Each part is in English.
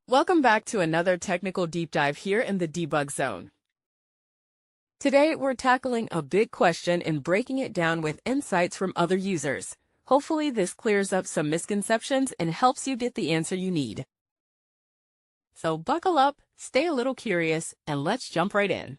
Welcome back to another technical deep dive here in the Debug Zone. Today, we're tackling a big question and breaking it down with insights from other users. Hopefully, this clears up some misconceptions and helps you get the answer you need. So buckle up, stay a little curious, and let's jump right in.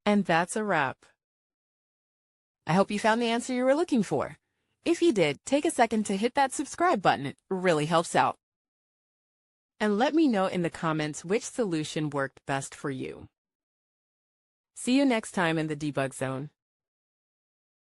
And that's a wrap. I hope you found the answer you were looking for. If you did, take a second to hit that subscribe button. It really helps out. And let me know in the comments which solution worked best for you. See you next time in the Debug Zone.